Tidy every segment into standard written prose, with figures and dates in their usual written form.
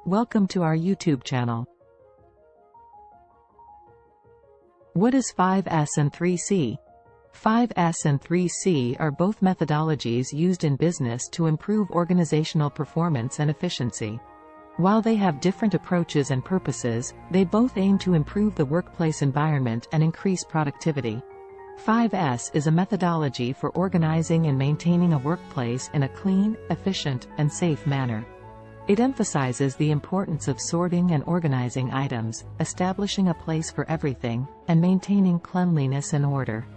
Welcome to our YouTube channel. What is 5S and 3C? 5S and 3C are both methodologies used in business to improve organizational performance and efficiency. While they have different approaches and purposes, they both aim to improve the workplace environment and increase productivity. 5S is a methodology for organizing and maintaining a workplace in a clean, efficient, and safe manner. It emphasizes the importance of sorting and organizing items, establishing a place for everything, and maintaining cleanliness and order.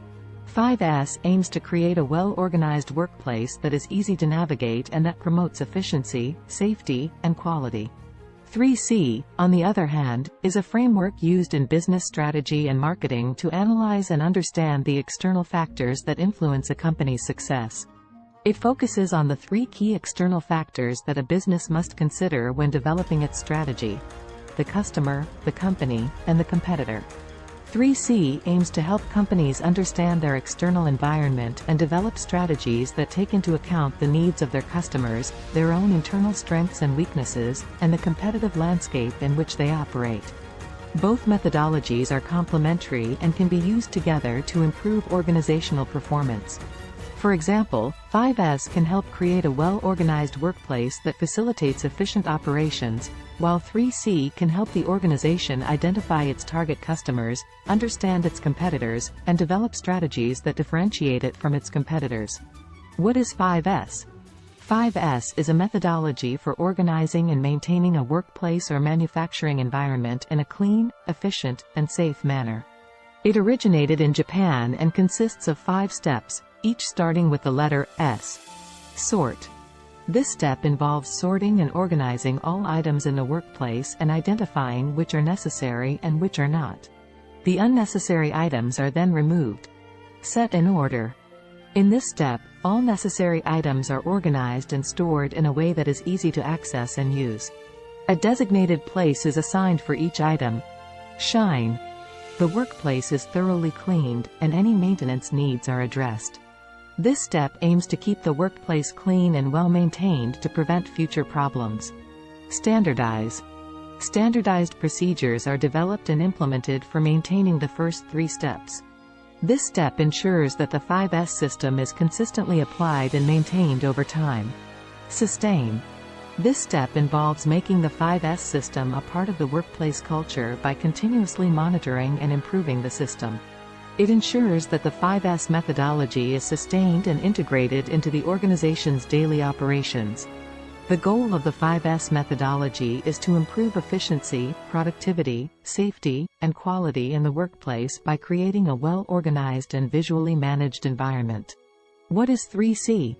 5S aims to create a well-organized workplace that is easy to navigate and that promotes efficiency, safety, and quality. 3C, on the other hand, is a framework used in business strategy and marketing to analyze and understand the external factors that influence a company's success. It focuses on the three key external factors that a business must consider when developing its strategy: the customer, the company, and the competitor. 3C aims to help companies understand their external environment and develop strategies that take into account the needs of their customers, their own internal strengths and weaknesses, and the competitive landscape in which they operate. Both methodologies are complementary and can be used together to improve organizational performance. For example, 5S can help create a well-organized workplace that facilitates efficient operations, while 3C can help the organization identify its target customers, understand its competitors, and develop strategies that differentiate it from its competitors. What is 5S? 5S is a methodology for organizing and maintaining a workplace or manufacturing environment in a clean, efficient, and safe manner. It originated in Japan and consists of 5 steps, each starting with the letter S. Sort. This step involves sorting and organizing all items in the workplace and identifying which are necessary and which are not. The unnecessary items are then removed. Set in order. In this step, all necessary items are organized and stored in a way that is easy to access and use. A designated place is assigned for each item. Shine. The workplace is thoroughly cleaned, and any maintenance needs are addressed. This step aims to keep the workplace clean and well-maintained to prevent future problems. Standardize. Standardized procedures are developed and implemented for maintaining the first 3 steps. This step ensures that the 5S system is consistently applied and maintained over time. Sustain. This step involves making the 5S system a part of the workplace culture by continuously monitoring and improving the system. It ensures that the 5S methodology is sustained and integrated into the organization's daily operations. The goal of the 5S methodology is to improve efficiency, productivity, safety, and quality in the workplace by creating a well-organized and visually managed environment. What is 3C?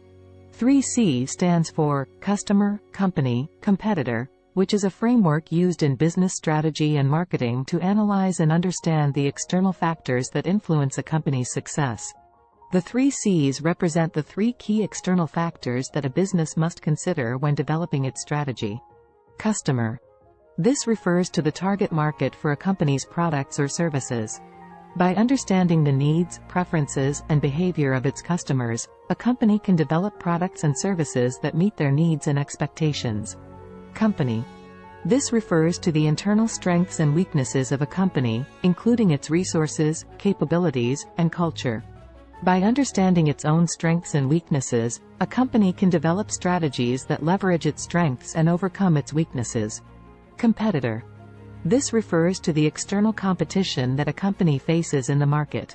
3C stands for Customer, Company, Competitor, which is a framework used in business strategy and marketing to analyze and understand the external factors that influence a company's success. The 3 C's represent the 3 key external factors that a business must consider when developing its strategy. Customer. This refers to the target market for a company's products or services. By understanding the needs, preferences, and behavior of its customers, a company can develop products and services that meet their needs and expectations. Company. This refers to the internal strengths and weaknesses of a company, including its resources, capabilities, and culture. By understanding its own strengths and weaknesses, a company can develop strategies that leverage its strengths and overcome its weaknesses. Competitor. This refers to the external competition that a company faces in the market.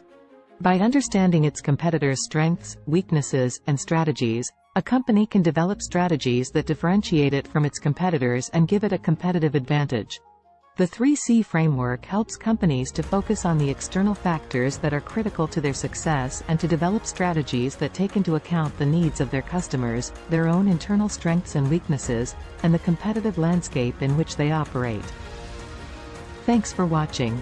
By understanding its competitors' strengths, weaknesses, and strategies, a company can develop strategies that differentiate it from its competitors and give it a competitive advantage. The 3C framework helps companies to focus on the external factors that are critical to their success and to develop strategies that take into account the needs of their customers, their own internal strengths and weaknesses, and the competitive landscape in which they operate. Thanks for watching.